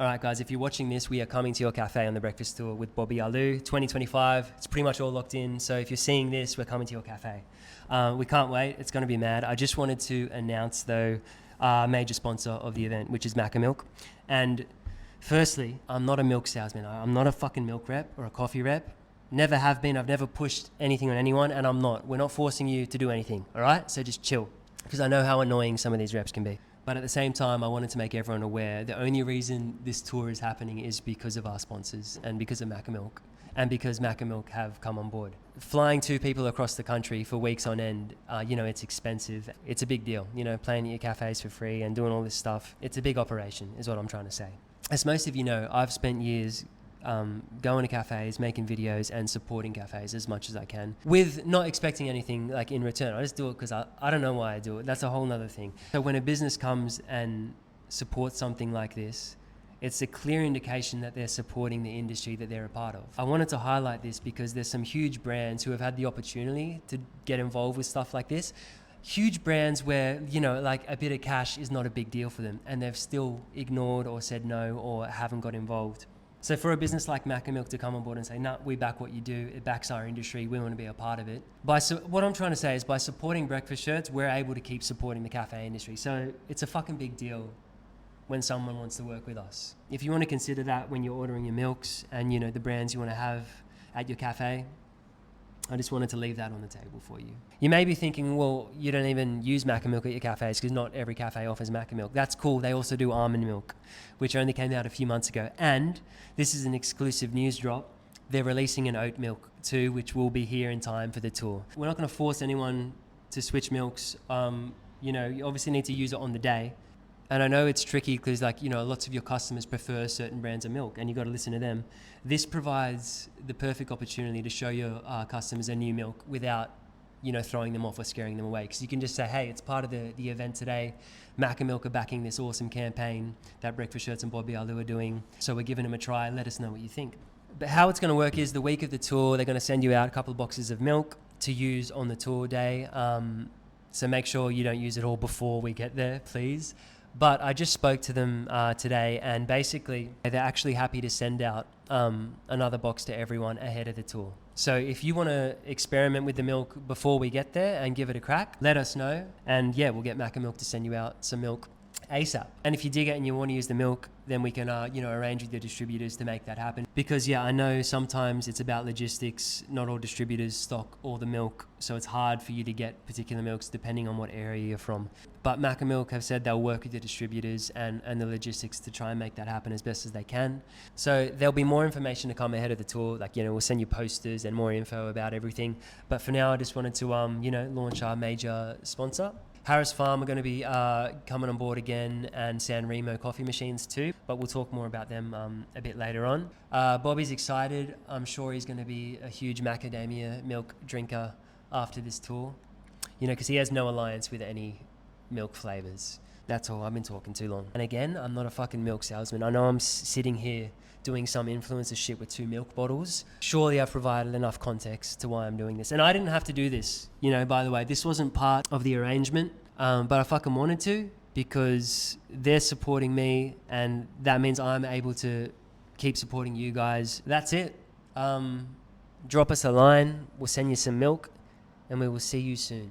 All right, guys, if you're watching this, we are coming to your cafe on the breakfast tour with Bobby Alu, 2025. It's pretty much all locked in. So if you're seeing this, we're coming to your cafe. We can't wait. It's going to be mad. I just wanted to announce, though, our major sponsor of the event, which is Macamilk. And firstly, I'm not a milk salesman. I'm not a fucking milk rep or a coffee rep. Never have been. I've never pushed anything on anyone, and I'm not. We're not forcing you to do anything, all right? So just chill, because I know how annoying some of these reps can be. But at the same time, I wanted to make everyone aware the only reason this tour is happening is because of our sponsors and because of Macamilk and because Macamilk have come on board. Flying two people across the country for weeks on end, it's expensive. It's a big deal, playing at your cafes for free and doing all this stuff. It's a big operation is what I'm trying to say. As most of you know, I've spent years going to cafes, making videos and supporting cafes as much as I can with not expecting anything like in return. I just do it because I don't know why I do it. That's a whole nother thing. So when a business comes and supports something like this, it's a clear indication that they're supporting the industry that they're a part of. I wanted to highlight this because there's some huge brands who have had the opportunity to get involved with stuff like this. Huge brands where, like a bit of cash is not a big deal for them and they've still ignored or said no or haven't got involved. So for a business like Macamilk to come on board and say, nah, we back what you do, it backs our industry, we want to be a part of it. What I'm trying to say is by supporting breakfast shirts, we're able to keep supporting the cafe industry. So it's a fucking big deal when someone wants to work with us. If you want to consider that when you're ordering your milks and the brands you want to have at your cafe, I just wanted to leave that on the table for you. You may be thinking, well, you don't even use Macamilk at your cafes because not every cafe offers Macamilk. That's cool. They also do almond milk, which only came out a few months ago. And this is an exclusive news drop. They're releasing an oat milk too, which will be here in time for the tour. We're not going to force anyone to switch milks. You obviously need to use it on the day. And I know it's tricky because lots of your customers prefer certain brands of milk and you've got to listen to them. This provides the perfect opportunity to show your customers a new milk without, throwing them off or scaring them away. Because you can just say, hey, it's part of the event today. Macamilk are backing this awesome campaign that Breakfast Shirts and Bobby Alu are doing. So we're giving them a try. Let us know what you think. But how it's going to work is the week of the tour, they're going to send you out a couple of boxes of milk to use on the tour day. So make sure you don't use it all before we get there, please. But I just spoke to them today and basically they're actually happy to send out another box to everyone ahead of the tour. So if you want to experiment with the milk before we get there and give it a crack, let us know. And yeah, we'll get Macamilk to send you out some milk ASAP. And if you dig it and you want to use the milk, then we can arrange with your distributors to make that happen. Because yeah, I know sometimes it's about logistics. Not all distributors stock all the milk, so it's hard for you to get particular milks depending on what area you're from. But Macamilk have said they'll work with the distributors and the logistics to try and make that happen as best as they can. So there'll be more information to come ahead of the tour. We'll send you posters and more info about everything. But for now, I just wanted to launch our major sponsor. Harris Farm are going to be coming on board again, and San Remo coffee machines too, but we'll talk more about them a bit later on. Bobby's excited. I'm sure he's going to be a huge macadamia milk drinker after this tour, because he has no alliance with any milk flavors. That's all. I've been talking too long. And again, I'm not a fucking milk salesman. I know I'm sitting here doing some influencer shit with 2 milk bottles. Surely I've provided enough context to why I'm doing this. And I didn't have to do this, by the way. This wasn't part of the arrangement, but I fucking wanted to because they're supporting me and that means I'm able to keep supporting you guys. That's it. Drop us a line. We'll send you some milk and we will see you soon.